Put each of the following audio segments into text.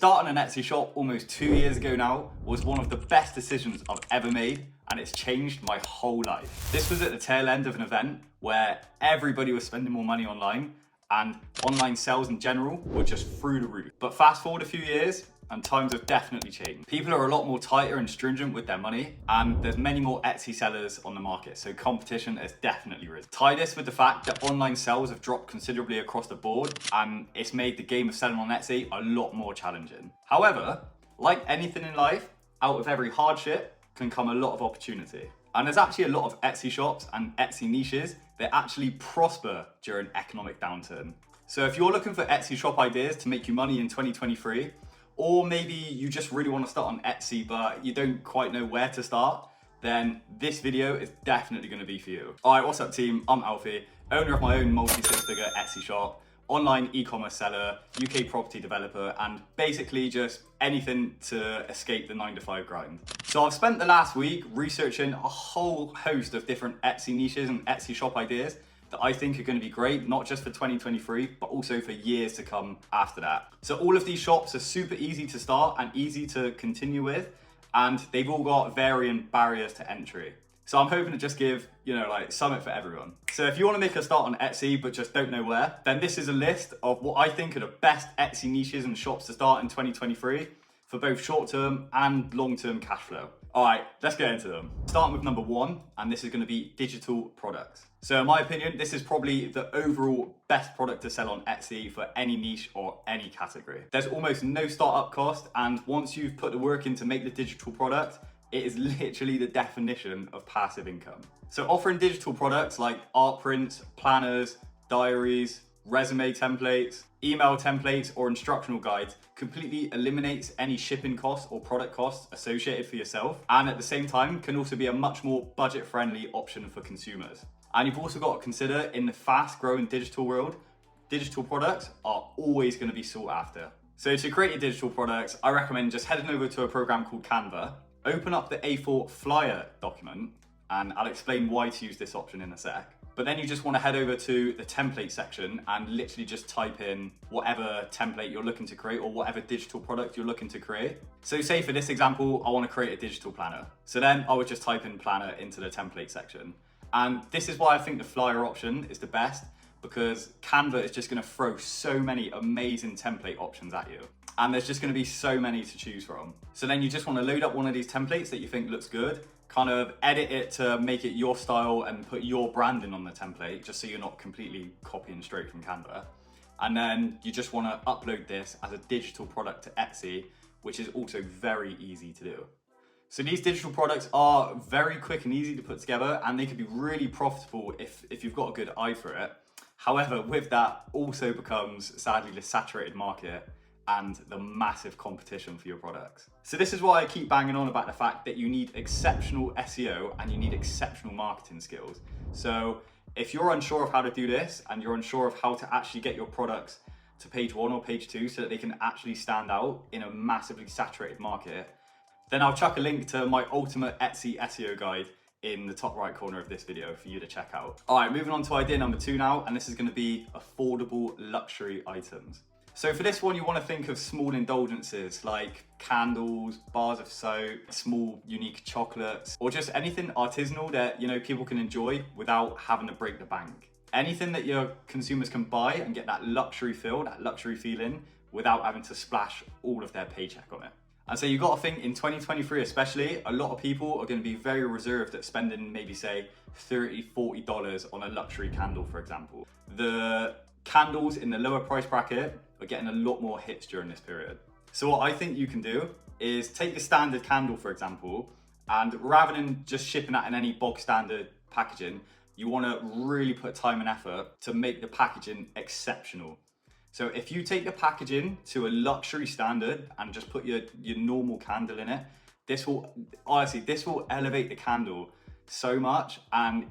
Starting an Etsy shop almost 2 years ago now was one of the best decisions I've ever made, and it's changed my whole life. This was at the tail end of an event where everybody was spending more money online and online sales in general were just through the roof. But fast forward a few years and times have definitely changed. People are a lot more tighter and stringent with their money, and there's many more Etsy sellers on the market, so competition has definitely risen. Tie this with the fact that online sales have dropped considerably across the board, and it's made the game of selling on Etsy a lot more challenging. However, like anything in life, out of every hardship can come a lot of opportunity. And there's actually a lot of Etsy shops and Etsy niches that actually prosper during economic downturn. So if you're looking for Etsy shop ideas to make you money in 2023, or maybe you just really want to start on Etsy but you don't quite know where to start, then this video is definitely going to be for you. All right, what's up team? I'm Alfie, owner of my own multi-six-figure Etsy shop, online e-commerce seller, UK property developer, and basically just anything to escape the 9-to-5 grind. So I've spent the last week researching a whole host of different Etsy niches and Etsy shop ideas that I think are going to be great, not just for 2023, but also for years to come after that. So all of these shops are super easy to start and easy to continue with, and they've all got varying barriers to entry. So I'm hoping to just give, something for everyone. So if you want to make a start on Etsy, but just don't know where, then this is a list of what I think are the best Etsy niches and shops to start in 2023 for both short-term and long-term cash flow. All right, let's get into them. Starting with number one, and this is going to be digital products. So in my opinion, this is probably the overall best product to sell on Etsy for any niche or any category. There's almost no startup cost, and once you've put the work in to make the digital product, it is literally the definition of passive income. So offering digital products like art prints, planners, diaries, resume templates, email templates, or instructional guides completely eliminates any shipping costs or product costs associated for yourself, and at the same time can also be a much more budget-friendly option for consumers. And you've also got to consider, in the fast-growing digital world, digital products are always going to be sought after. So to create your digital products, I recommend just heading over to a program called Canva, open up the A4 flyer document, and I'll explain why to use this option in a sec. But then you just want to head over to the template section and literally just type in whatever template you're looking to create or whatever digital product you're looking to create. So say for this example, I want to create a digital planner. So then I would just type in planner into the template section. And this is why I think the flyer option is the best, because Canva is just going to throw so many amazing template options at you. And there's just going to be so many to choose from. So then you just want to load up one of these templates that you think looks good, kind of edit it to make it your style and put your branding on the template, just so you're not completely copying straight from Canva. And then you just want to upload this as a digital product to Etsy, which is also very easy to do. So these digital products are very quick and easy to put together, and they can be really profitable if you've got a good eye for it. However, with that also becomes, sadly, the saturated market and the massive competition for your products. So this is why I keep banging on about the fact that you need exceptional SEO and you need exceptional marketing skills. So if you're unsure of how to do this and you're unsure of how to actually get your products to page 1 or page 2 so that they can actually stand out in a massively saturated market, then I'll chuck a link to my ultimate Etsy SEO guide in the top right corner of this video for you to check out. All right, moving on to idea number 2 now, and this is going to be affordable luxury items. So for this one, you want to think of small indulgences like candles, bars of soap, small unique chocolates, or just anything artisanal that people can enjoy without having to break the bank. Anything that your consumers can buy and get that luxury feel, that luxury feeling, without having to splash all of their paycheck on it. And so you've got to think, in 2023 especially, a lot of people are going to be very reserved at spending maybe say $30, $40 on a luxury candle, for example. The candles in the lower price bracket are getting a lot more hits during this period. So what I think you can do is take the standard candle, for example, and rather than just shipping that in any bog standard packaging, you want to really put time and effort to make the packaging exceptional. So if you take the packaging to a luxury standard and just put your normal candle in it, this will elevate the candle so much. And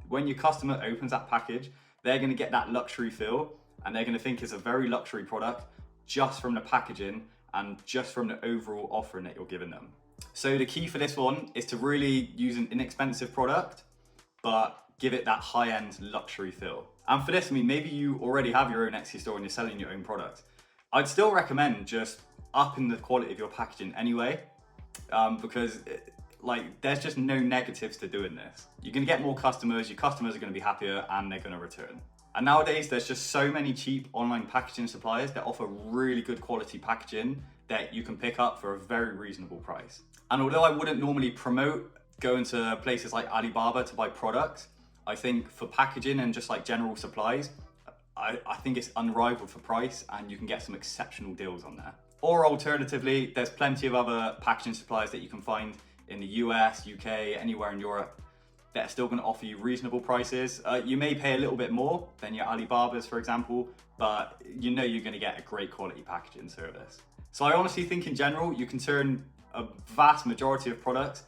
when your customer opens that package, they're going to get that luxury feel, and they're going to think it's a very luxury product just from the packaging and just from the overall offering that you're giving them. So the key for this one is to really use an inexpensive product, but give it that high-end luxury feel. And for this, maybe you already have your own Etsy store and you're selling your own product. I'd still recommend just upping the quality of your packaging anyway, because there's just no negatives to doing this. You're gonna get more customers, your customers are gonna be happier, and they're gonna return. And nowadays, there's just so many cheap online packaging suppliers that offer really good quality packaging that you can pick up for a very reasonable price. And although I wouldn't normally promote going to places like Alibaba to buy products, I think for packaging and just like general supplies, I think it's unrivaled for price, and you can get some exceptional deals on there. Or alternatively, there's plenty of other packaging suppliers that you can find in the US, UK, anywhere in Europe that are still going to offer you reasonable prices. You may pay a little bit more than your Alibabas, for example, but you know you're going to get a great quality packaging service. So I honestly think in general, you can turn a vast majority of products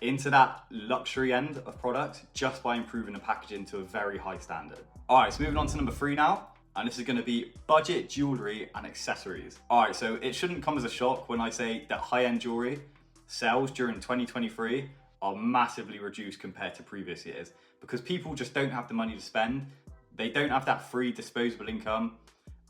into that luxury end of products just by improving the packaging to a very high standard. All right, so moving on to number 3 now, and this is gonna be budget jewelry and accessories. All right, so it shouldn't come as a shock when I say that high-end jewelry sales during 2023 are massively reduced compared to previous years, because people just don't have the money to spend, they don't have that free disposable income,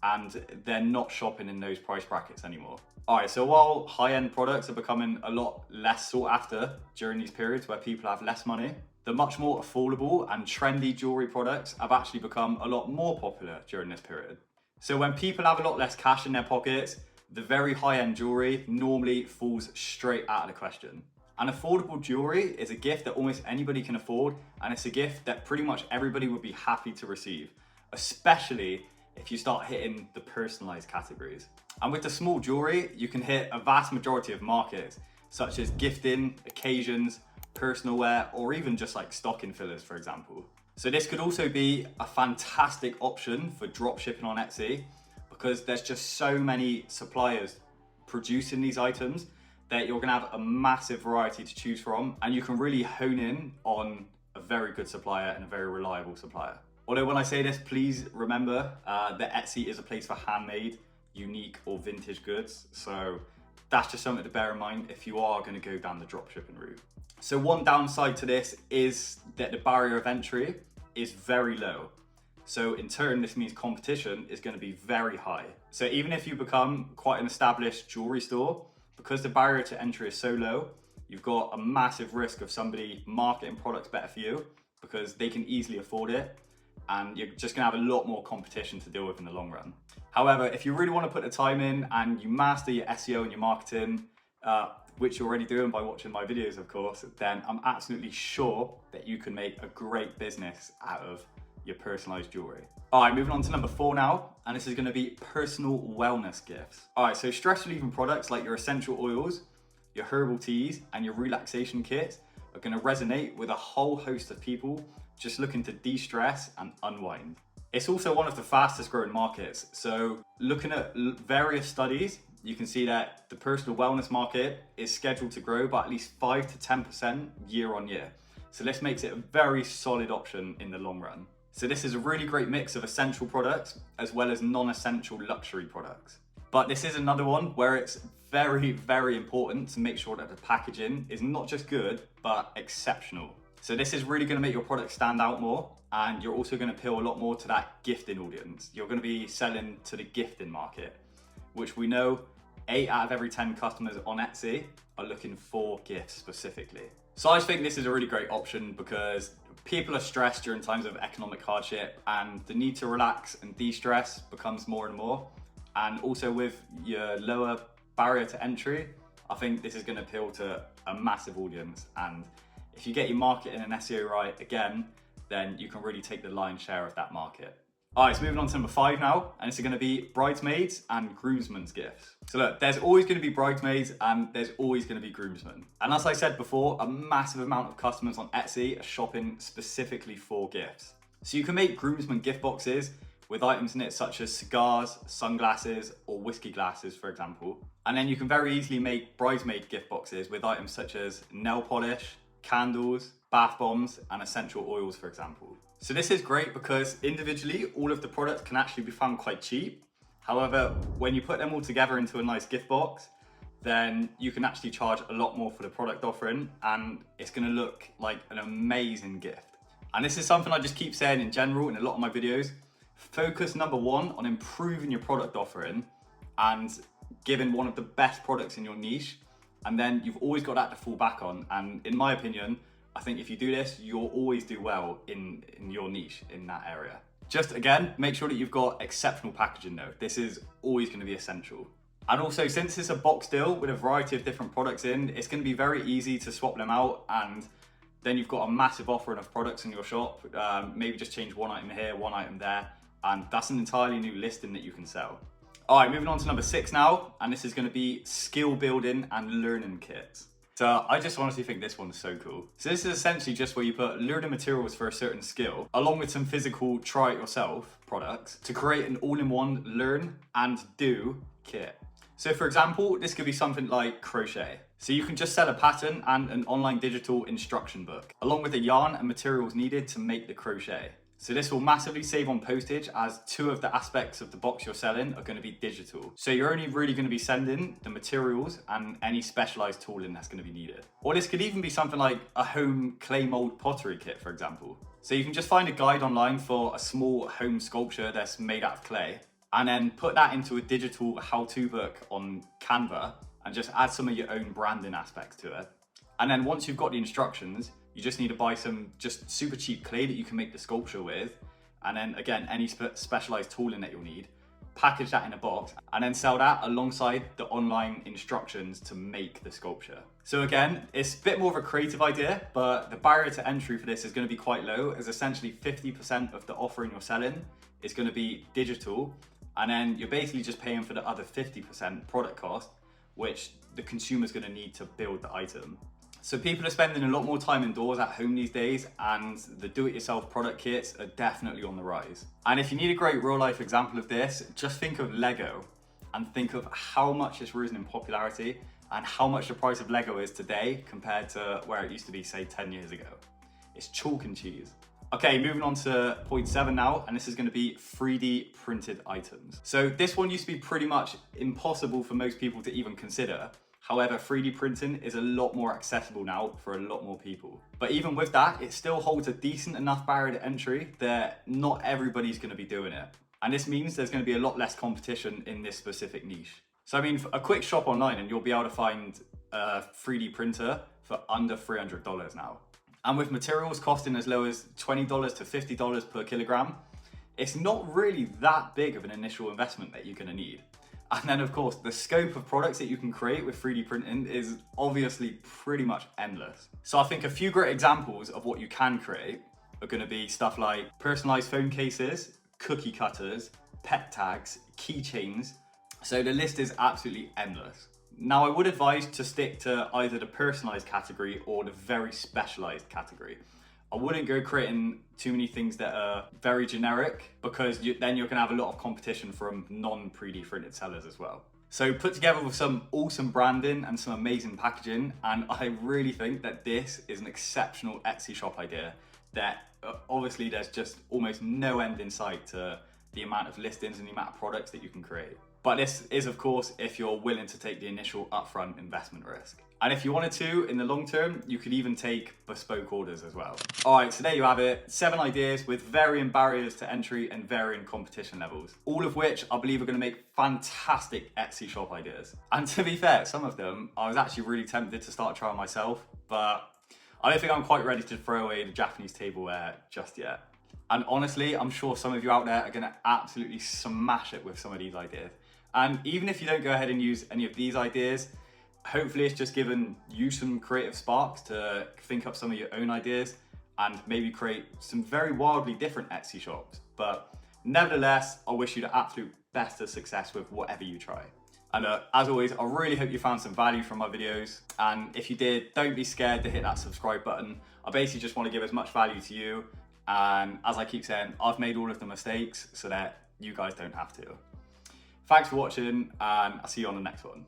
and they're not shopping in those price brackets anymore. All right, so while high-end products are becoming a lot less sought after during these periods where people have less money, the much more affordable and trendy jewelry products have actually become a lot more popular during this period. So when people have a lot less cash in their pockets, the very high-end jewelry normally falls straight out of the question. And affordable jewelry is a gift that almost anybody can afford, and it's a gift that pretty much everybody would be happy to receive, especially if you start hitting the personalized categories. And with the small jewelry, you can hit a vast majority of markets, such as gifting, occasions, personal wear, or even just like stocking fillers, for example. So this could also be a fantastic option for drop shipping on Etsy, because there's just so many suppliers producing these items that you're gonna have a massive variety to choose from, and you can really hone in on a very good supplier and a very reliable supplier. Although when I say this, please remember that Etsy is a place for handmade, unique or vintage goods. So that's just something to bear in mind if you are gonna go down the dropshipping route. So one downside to this is that the barrier of entry is very low. So in turn, this means competition is gonna be very high. So even if you become quite an established jewelry store, because the barrier to entry is so low, you've got a massive risk of somebody marketing products better for you because they can easily afford it, and you're just gonna have a lot more competition to deal with in the long run. However, if you really wanna put the time in and you master your SEO and your marketing, which you're already doing by watching my videos, of course, then I'm absolutely sure that you can make a great business out of your personalized jewelry. All right, moving on to number 4 now, and this is gonna be personal wellness gifts. All right, so stress relieving products like your essential oils, your herbal teas, and your relaxation kits are gonna resonate with a whole host of people just looking to de-stress and unwind. It's also one of the fastest growing markets. So looking at various studies, you can see that the personal wellness market is scheduled to grow by at least 5 to 10% year on year. So this makes it a very solid option in the long run. So this is a really great mix of essential products as well as non-essential luxury products. But this is another one where it's very, very important to make sure that the packaging is not just good, but exceptional. So this is really gonna make your product stand out more, and you're also gonna appeal a lot more to that gifting audience. You're gonna be selling to the gifting market, which we know 8 out of every 10 customers on Etsy are looking for gifts specifically. So I just think this is a really great option because people are stressed during times of economic hardship, and the need to relax and de-stress becomes more and more. And also with your lower barrier to entry, I think this is gonna appeal to a massive audience. And if you get your marketing and SEO right again, then you can really take the lion's share of that market. All right, so moving on to number 5 now, and it's gonna be bridesmaids and groomsmen's gifts. So look, there's always gonna be bridesmaids and there's always gonna be groomsmen. And as I said before, a massive amount of customers on Etsy are shopping specifically for gifts. So you can make groomsmen gift boxes with items in it such as cigars, sunglasses, or whiskey glasses, for example. And then you can very easily make bridesmaid gift boxes with items such as nail polish, candles, bath bombs, and essential oils, for example. So this is great because individually, all of the products can actually be found quite cheap. However, when you put them all together into a nice gift box, then you can actually charge a lot more for the product offering, and it's gonna look like an amazing gift. And this is something I just keep saying in general in a lot of my videos. Focus number 1 on improving your product offering, and given one of the best products in your niche, and then you've always got that to fall back on. And in my opinion, I think if you do this, you'll always do well in your niche, in that area. Just again, make sure that you've got exceptional packaging though. This is always going to be essential. And also, since it's a box deal with a variety of different products in, it's going to be very easy to swap them out, and then you've got a massive offering of products in your shop. Maybe just change one item here, one item there, and that's an entirely new listing that you can sell. All right, moving on to number 6 now, and this is going to be skill building and learning kits. So I just honestly think this one's so cool. So this is essentially just where you put learning materials for a certain skill, along with some physical try it yourself products to create an all-in-one learn and do kit. So for example, this could be something like crochet. So you can just sell a pattern and an online digital instruction book, along with the yarn and materials needed to make the crochet. So this will massively save on postage, as 2 of the aspects of the box you're selling are going to be digital. So you're only really going to be sending the materials and any specialized tooling that's going to be needed. Or this could even be something like a home clay mold pottery kit, for example. So you can just find a guide online for a small home sculpture that's made out of clay, and then put that into a digital how-to book on Canva and just add some of your own branding aspects to it. And then once you've got the instructions, you just need to buy some just super cheap clay that you can make the sculpture with. And then again, any specialized tooling that you'll need, package that in a box and then sell that alongside the online instructions to make the sculpture. So again, it's a bit more of a creative idea, but the barrier to entry for this is going to be quite low, as essentially 50% of the offering you're selling is going to be digital. And then you're basically just paying for the other 50% product cost, which the consumer's going to need to build the item. So people are spending a lot more time indoors at home these days, and the do-it-yourself product kits are definitely on the rise. And if you need a great real-life example of this, just think of Lego and think of how much it's risen in popularity and how much the price of Lego is today compared to where it used to be, say, 10 years ago. It's chalk and cheese. Okay, moving on to point 7 now, and this is going to be 3D printed items. So this one used to be pretty much impossible for most people to even consider. However, 3D printing is a lot more accessible now for a lot more people. But even with that, it still holds a decent enough barrier to entry that not everybody's going to be doing it. And this means there's going to be a lot less competition in this specific niche. So I mean, a quick shop online and you'll be able to find a 3D printer for under $300 now. And with materials costing as low as $20 to $50 per kilogram, it's not really that big of an initial investment that you're going to need. And then of course, the scope of products that you can create with 3D printing is obviously pretty much endless. So I think a few great examples of what you can create are going to be stuff like personalized phone cases, cookie cutters, pet tags, keychains. So the list is absolutely endless. Now I would advise to stick to either the personalized category or the very specialized category. I wouldn't go creating too many things that are very generic, because then you're gonna have a lot of competition from non-3D printed sellers as well. So put together with some awesome branding and some amazing packaging, and I really think that this is an exceptional Etsy shop idea that obviously there's just almost no end in sight to the amount of listings and the amount of products that you can create. But this is, of course, if you're willing to take the initial upfront investment risk. And if you wanted to, in the long term, you could even take bespoke orders as well. All right, so there you have it. 7 ideas with varying barriers to entry and varying competition levels, all of which I believe are gonna make fantastic Etsy shop ideas. And to be fair, some of them I was actually really tempted to start trying myself, but I don't think I'm quite ready to throw away the Japanese tableware just yet. And honestly, I'm sure some of you out there are gonna absolutely smash it with some of these ideas. And even if you don't go ahead and use any of these ideas, hopefully it's just given you some creative sparks to think up some of your own ideas and maybe create some very wildly different Etsy shops. But nevertheless, I wish you the absolute best of success with whatever you try. And as always, I really hope you found some value from my videos. And if you did, don't be scared to hit that subscribe button. I basically just want to give as much value to you. And as I keep saying, I've made all of the mistakes so that you guys don't have to. Thanks for watching, and I'll see you on the next one.